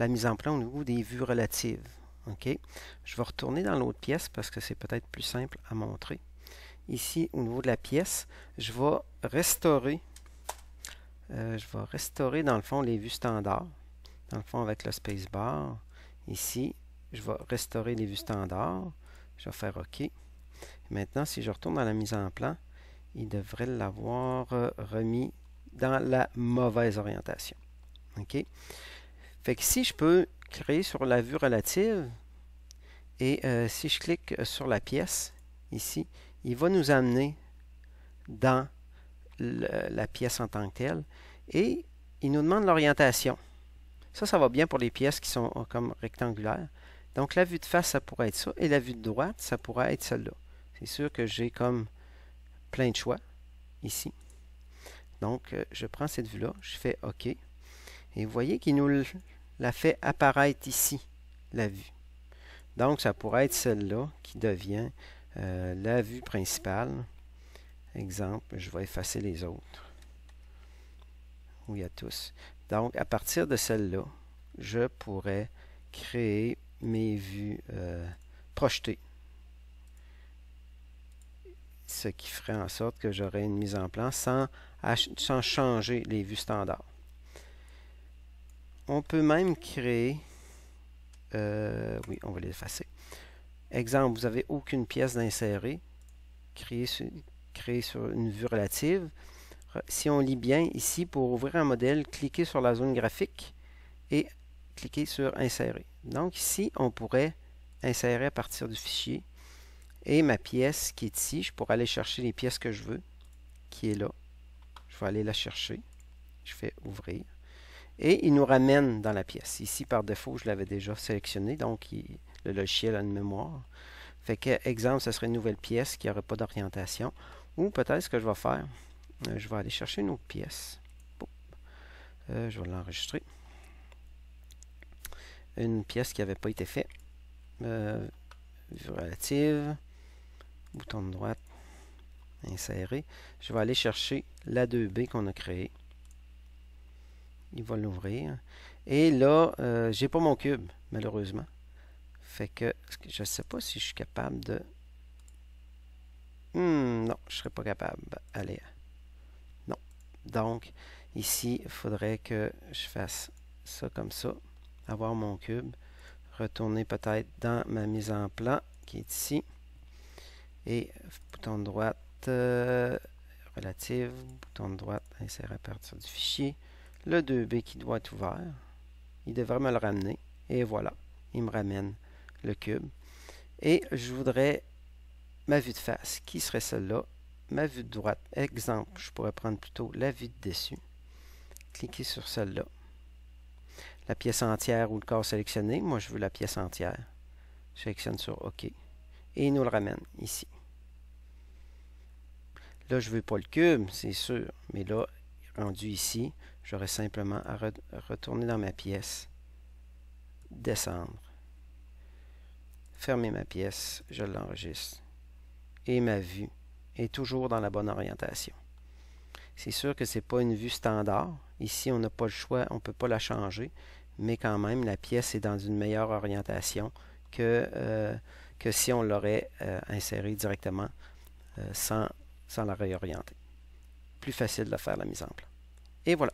la mise en plan au niveau des vues relatives. OK? Je vais retourner dans l'autre pièce parce que c'est peut-être plus simple à montrer. Ici, au niveau de la pièce, je vais restaurer dans le fond les vues standards. Dans le fond, avec le spacebar. Ici, je vais restaurer les vues standards. Je vais faire OK. Maintenant, si je retourne dans la mise en plan, il devrait l'avoir remis dans la mauvaise orientation. OK? Fait que si je peux créer sur la vue relative, et si je clique sur la pièce, ici, il va nous amener dans la pièce en tant que telle, et il nous demande l'orientation. Ça va bien pour les pièces qui sont comme rectangulaires. Donc la vue de face, ça pourrait être ça, et la vue de droite, ça pourrait être celle-là. C'est sûr que j'ai comme plein de choix ici. Donc, je prends cette vue-là, je fais OK. Et vous voyez qu'il nous la fait apparaître ici, la vue. Donc, ça pourrait être celle-là qui devient la vue principale. Exemple, je vais effacer les autres. Oui, à tous. Donc, à partir de celle-là, je pourrais créer mes vues projetées. Ce qui ferait en sorte que j'aurais une mise en plan sans changer les vues standards. On peut même créer... oui, on va l'effacer. Exemple, vous n'avez aucune pièce d'insérer. Créer sur une vue relative. Si on lit bien, ici, pour ouvrir un modèle, cliquez sur la zone graphique et cliquez sur Insérer. Donc ici, on pourrait insérer à partir du fichier. Et ma pièce qui est ici, je pourrais aller chercher les pièces que je veux, qui est là. Je vais aller la chercher. Je fais Ouvrir. Et il nous ramène dans la pièce. Ici, par défaut, je l'avais déjà sélectionné, donc le logiciel a une mémoire. Fait que, exemple, ce serait une nouvelle pièce qui n'aurait pas d'orientation. Ou peut-être ce que je vais faire, je vais aller chercher une autre pièce. Je vais l'enregistrer. Une pièce qui n'avait pas été faite. Vue relative. Bouton de droite. Insérer. Je vais aller chercher la 2B qu'on a créée. Il va l'ouvrir. Et là, j'ai pas mon cube, malheureusement. Fait que je ne sais pas si je suis capable de... non, je ne serais pas capable. Allez. Non. Donc, ici, il faudrait que je fasse ça comme ça. Avoir mon cube. Retourner peut-être dans ma mise en plan, qui est ici. Et bouton de droite, relative. Bouton de droite, insérer à partir du fichier. Le 2B qui doit être ouvert. Il devrait me le ramener. Et voilà, il me ramène le cube. Et je voudrais ma vue de face, qui serait celle-là. Ma vue de droite, exemple, je pourrais prendre plutôt la vue de dessus. Cliquez sur celle-là. La pièce entière ou le corps sélectionné. Moi, je veux la pièce entière. Je sélectionne sur OK. Et il nous le ramène ici. Là, je ne veux pas le cube, c'est sûr. Mais là, rendu ici, j'aurais simplement à retourner dans ma pièce, descendre, fermer ma pièce, je l'enregistre. Et ma vue est toujours dans la bonne orientation. C'est sûr que ce n'est pas une vue standard. Ici, on n'a pas le choix, on ne peut pas la changer, mais quand même, la pièce est dans une meilleure orientation que si on l'aurait insérée directement sans la réorienter. Plus facile de faire la mise en plan. Et voilà.